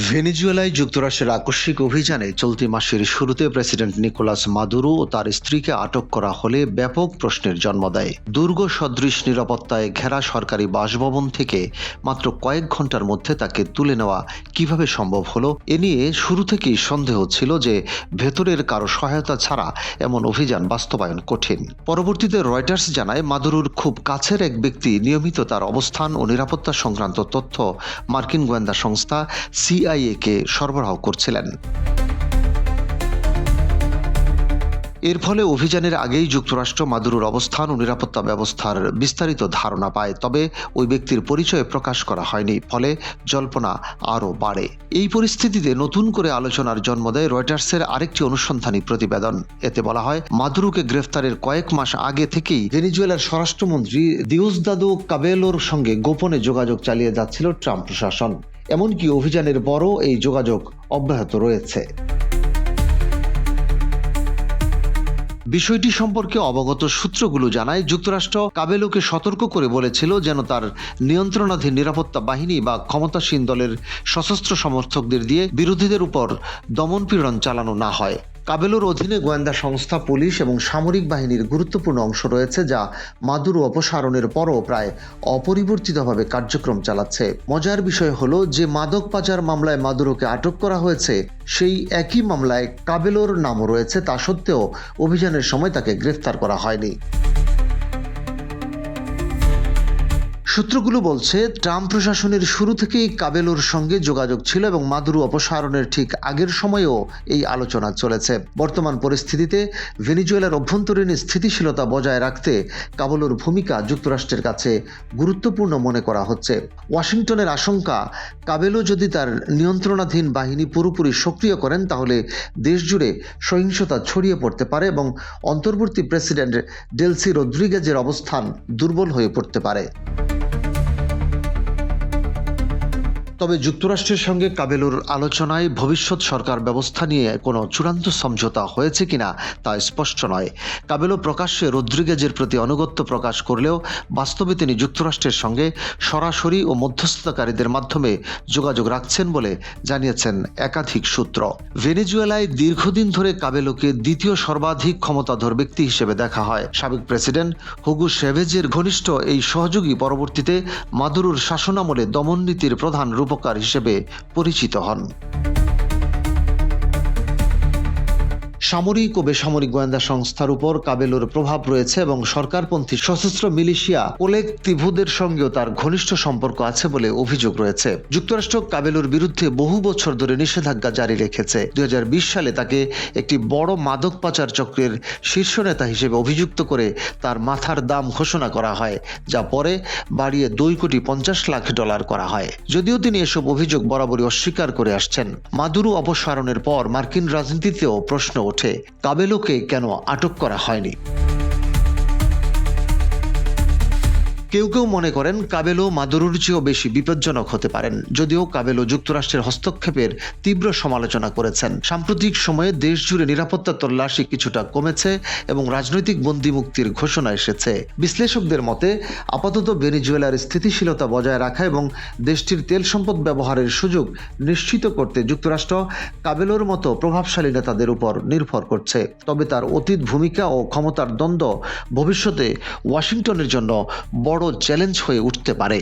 ভেনেজুয়েলায় যুক্তরাষ্ট্রের আকস্মিক অভিযানে চলতি মাসের শুরুতে প্রেসিডেন্ট নিকোলাস মাদুরো ও তার স্ত্রীকে আটক করা হলে ব্যাপক প্রশ্নের জন্ম দেয়। দুর্গ সদৃশ নিরাপত্তায় ঘেরা সরকারি বাসভবন থেকে মাত্র কয়েক ঘন্টার মধ্যে তাকে তুলে নেওয়া কিভাবে সম্ভব হলো, এ নিয়ে শুরু থেকেই সন্দেহ ছিল যে ভেতরের কারো সহায়তা ছাড়া এমন অভিযান বাস্তবায়ন কঠিন। পরবর্তীতে রয়টার্স জানায়, মাদুরোর খুব কাছের এক ব্যক্তি নিয়মিত তার অবস্থান ও নিরাপত্তা সংক্রান্ত তথ্য মার্কিন গোয়েন্দা সংস্থা CIA-কে সরবরাহ করছিলেন। এর ফলে অভিযানের আগেই যুক্তরাষ্ট্র মাদুরোর অবস্থান ও নিরাপত্তা ব্যবস্থার বিস্তারিত ধারণা পায়, তবে ওই ব্যক্তির পরিচয় প্রকাশ করা হয়নি, ফলে জল্পনা আরও বাড়ে। এই পরিস্থিতিতে নতুন করে আলোচনার জন্ম দেয় রয়টার্সের আরেকটি অনুসন্ধানী প্রতিবেদন। এতে বলা হয়, মাদুরোকে গ্রেফতারের কয়েক মাস আগে থেকেই ভেনেজুয়েলার স্বরাষ্ট্রমন্ত্রী দিওসদাদো কাবেলোর সঙ্গে গোপনে যোগাযোগ চালিয়ে যাচ্ছিল ট্রাম্প প্রশাসন। এমনকি অভিযানের পরও এই যোগাযোগ অব্যাহত রয়েছে। বিষয়টি সম্পর্কে অবগত সূত্রগুলো জানায়, যুক্তরাষ্ট্র কাবেলোকে সতর্ক করে বলেছিল যেন তার নিয়ন্ত্রণাধীন নিরাপত্তা বাহিনী বা ক্ষমতাসীন দলের সশস্ত্র সমর্থকদের দিয়ে বিরোধীদের উপর দমনপীড়ন চালানো না হয়। কাবেলোর অধীনে গোয়েন্দা সংস্থা, পুলিশ এবং সামরিক বাহিনীর গুরুত্বপূর্ণ অংশ রয়েছে, যা মাদুরো অপসারণের পরও প্রায় অপরিবর্তিতভাবে কার্যক্রম চালাচ্ছে। মজার বিষয় হলো যে মাদক পাচার মামলায় মাদুরোকে আটক করা হয়েছে, সেই একই মামলায় কাবেলোর নামও রয়েছে। তা সত্ত্বেও অভিযানের সময় তাকে গ্রেফতার করা হয়নি। সূত্রগুলো বলছে, ট্রাম্প প্রশাসনের শুরু থেকেই কাবেলোর সঙ্গে যোগাযোগ ছিল এবং মাদুরো অপসারণের ঠিক আগের সময়েও এই আলোচনা চলেছে। বর্তমান পরিস্থিতিতে ভেনেজুয়েলার অভ্যন্তরীণ স্থিতিশীলতা বজায় রাখতে কাবেলোর ভূমিকা যুক্তরাষ্ট্রের কাছে গুরুত্বপূর্ণ মনে করা হচ্ছে। ওয়াশিংটনের আশঙ্কা, কাবেলো যদি তার নিয়ন্ত্রণাধীন বাহিনী পুরোপুরি সক্রিয় করেন তাহলে দেশজুড়ে সহিংসতা ছড়িয়ে পড়তে পারে এবং অন্তর্বর্তী প্রেসিডেন্ট ডেলসি রদ্রিগেজের অবস্থান দুর্বল হয়ে পড়তে পারে। তবে যুক্তরাষ্ট্রের সঙ্গে কাবেলোর আলোচনায় ভবিষ্যৎ সরকার ব্যবস্থা নিয়ে কোনো চূড়ান্ত সমঝোতা হয়েছে কিনা তা স্পষ্ট নয়। কাবেলো প্রকাশ্যে রদ্রিগেজের প্রতি আনুগত্য প্রকাশ করলেও বাস্তবে তিনি যুক্তরাষ্ট্রের সঙ্গে সরাসরি ও মধ্যস্থতাকারীদের মাধ্যমে যোগাযোগ রাখছেন বলে জানিয়েছেন একাধিক সূত্র। ভেনেজুয়েলায় দীর্ঘদিন ধরে কাবেলোকে দ্বিতীয় সর্বাধিক ক্ষমতাধর ব্যক্তি হিসেবে দেখা হয়। সাবেক প্রেসিডেন্ট হুগো চ্যাভেজের ঘনিষ্ঠ এই সহযোগী পরবর্তীতে মাদুরোর শাসনামলে দমননীতির প্রধান রূপকার হিসেবে পরিচিত হন। সামরিক ও বেসামরিক গোয়েন্দা সংস্থার উপর কাবেলোর প্রভাব রয়েছে এবং সরকারপন্থী সশস্ত্র মিলিশিয়া কোলেক্টিভোদের সঙ্গেও তার ঘনিষ্ঠ সম্পর্ক আছে বলে অভিযোগ রয়েছে। যুক্তরাষ্ট্র কাবেলোর বিরুদ্ধে বহু বছর ধরে নিষেধাজ্ঞা জারি রেখেছে। 2020 সালে তাকে একটি বড় মাদক পাচার চক্রের শীর্ষ নেতা হিসেবে অভিযুক্ত করে তার মাথার দাম ঘোষণা করা হয়, যা পরে বাড়িয়ে $2.50 কোটি করা হয়। যদিও তিনি এসব অভিযোগ বরাবরই অস্বীকার করে আসছেন। মাদুরো অপসারণের পর মার্কিন রাজনীতিতেও প্রশ্ন ওঠে, কাবেলোকে কেন আটক করা হয়নি। কেউ কেউ মনে করেন কাবেলো মাদুরোর চেয়েও বেশি বিপজ্জনক হতে পারেন। যদিও কাবেলো যুক্তরাষ্ট্রের হস্তক্ষেপের তীব্র সমালোচনা করেছেন। সাম্প্রতিক সময়ে দেশ জুড়ে নিরাপত্তা তল্লাশি কিছুটা কমেছে এবং রাজনৈতিক বন্দী মুক্তির ঘোষণা এসেছে। বিশ্লেষকদের মতে, আপাতত ভেনেজুয়েলার স্থিতিশীলতা বজায় রাখা এবং দেশটির তেল সম্পদ ব্যবহারের সুযোগ নিশ্চিত করতে যুক্তরাষ্ট্র কাবেলোর মতো প্রভাবশালী নেতাদের উপর নির্ভর করছে। তবে তার অতীত ভূমিকা ও ক্ষমতার দ্বন্দ্ব ভবিষ্যতে ওয়াশিংটনের জন্য বড় চ্যালেঞ্জ হয়ে উঠতে পারে।